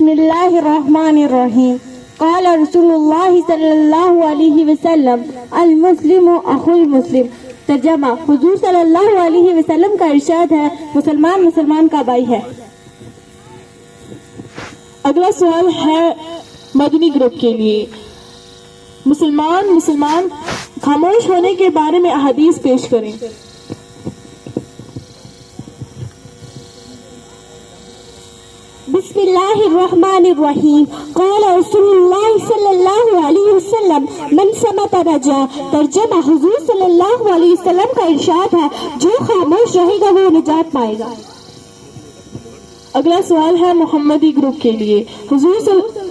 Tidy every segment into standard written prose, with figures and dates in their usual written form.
بسم اللہ الرحمن الرحیم قال رسول اللہ صلی اللہ علیہ وسلم المسلم اخو المسلم. ترجمہ: حضور صلی اللہ علیہ وسلم کا ارشاد ہے مسلمان مسلمان کا بھائی ہے. اگلا سوال ہے مدنی گروپ کے لیے. مسلمان خاموش ہونے کے بارے میں احادیث پیش کریں. بسم اللہ الرحمن الرحیم قال رسول اللہ صلی اللہ علیہ وسلم من صمت رجا. ترجمہ: حضور صلی اللہ علیہ وسلم کا ارشاد ہے جو خاموش رہے گا وہ نجات پائے گا. اگلا سوال ہے محمدی گروپ کے لیے.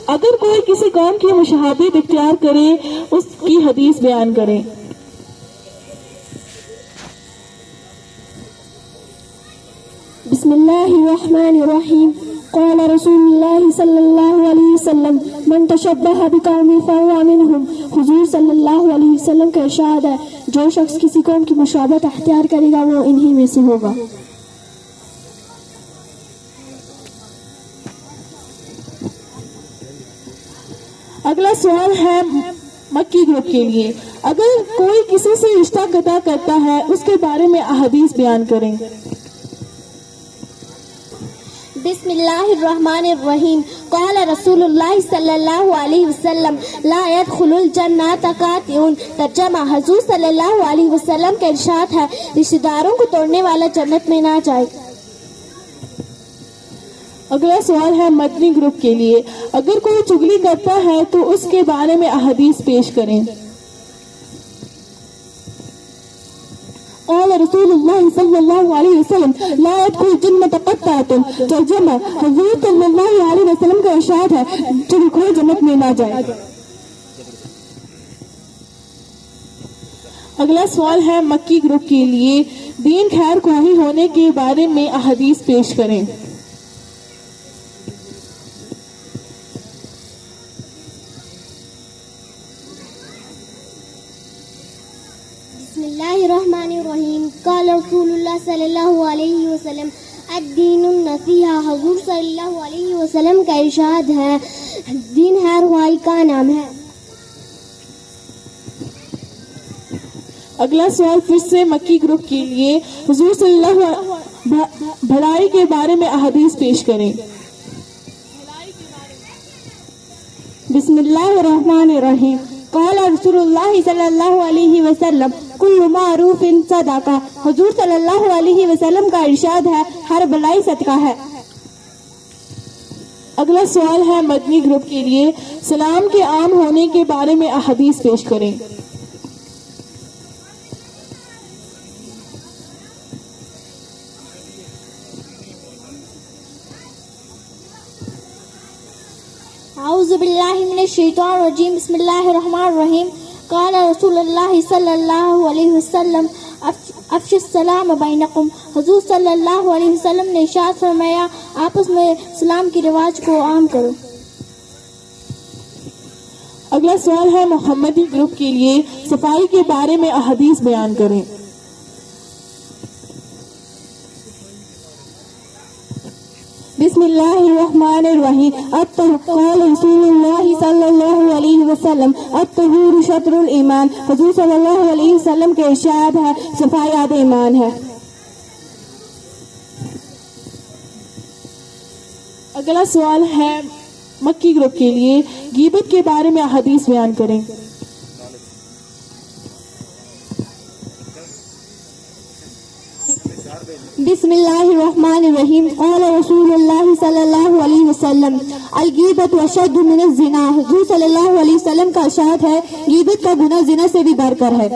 اگر کوئی کسی قوم کی مشابہت اختیار کرے اس کی حدیث بیان کریں. بسم اللہ الرحمن الرحیم قال رسول اللہ صلی اللہ علیہ وسلم من تشبہ بقوم فهو منهم. حضور صلی اللہ علیہ وسلم کا ارشاد ہے جو شخص کسی قوم کی مشابہت اختیار کرے گا وہ انہی میں سے ہوگا. اگلا سوال ہے مکی گروپ کے لیے. اگر کوئی کسی سے رشتہ قطع کرتا ہے اس کے بارے میں احادیث بیان کریں. بسم اللہ الرحمن الرحیم قال رسول اللہ صلی اللہ علیہ وسلم لا يدخل الجنۃ قاطع. ترجمہ: حضور صلی اللہ علیہ وسلم کا ارشاد ہے رشتہ داروں کو توڑنے والا جنت میں نہ جائے. اگلا سوال ہے مدنی گروپ کے لیے. اگر کوئی چغلی کرتا ہے تو اس کے بارے میں احادیث پیش کریں. قال رسول اللہ صلی اللہ علیہ وسلم لا يدخل الجنۃ قطاۃ. ترجمہ: حضور صلی اللہ علیہ وسلم کا ارشاد ہے چغلخور جنت میں نہ جائے. اگلا سوال ہے مکی گروپ کے لیے. دین خیر خواہی ہونے کے بارے میں احادیث پیش کریں. بسم اللہ الرحمن الرحیم قال رسول اللہ صلی اللہ علیہ وسلم الدین النصیحہ. حضور صلی اللہ علیہ وسلم کا ارشاد ہے دین خیر خواہی کا نام ہے. اگلا سوال پھر سے مکی گروپ کے لیے. حضور صلی اللہ بھلائی کے بارے میں احادیث پیش کریں. بسم اللہ الرحمن الرحیم قال رسول اللہ صلی اللہ علیہ وسلم کل معروف صدقہ. حضور صلی اللہ علیہ وسلم کا ارشاد ہے ہر بھلائی صدقہ ہے. اگلا سوال ہے مدنی گروپ کے لیے. سلام کے عام ہونے کے بارے میں احادیث پیش کریں. اعوذ باللہ من الشیطان الرجیم بسم اللہ الرحمن الرحیم قال رسول اللہ صلی اللہ علیہ وسلم افشوا السلام بینکم. حضور صلی اللہ علیہ وسلم نے ارشاد فرمایا آپس میں سلام کی رواج کو عام کرو. اگلا سوال ہے محمدی گروپ کے لیے. صفائی کے بارے میں احادیث بیان کریں. بسم اللہ الرحمن الرحیم قال رسول اللہ صلی اللہ علیہ وسلم الطہور شطر الایمان. حضور صلی اللہ علیہ وسلم کے ارشاد ہے صفائی آدھا ایمان ہے. اگلا سوال ہے مکی گروپ کے لیے. غیبت کے بارے میں احادیث بیان کریں. بسم اللہ الرحمن الرحیم قال رسول اللہ صلی اللہ علیہ وسلم الغیبۃ اشد من الزنا. حضور صلی اللہ علیہ وسلم کا ارشاد ہے غیبت کا گناہ زنا سے بھی بڑھ کر ہے.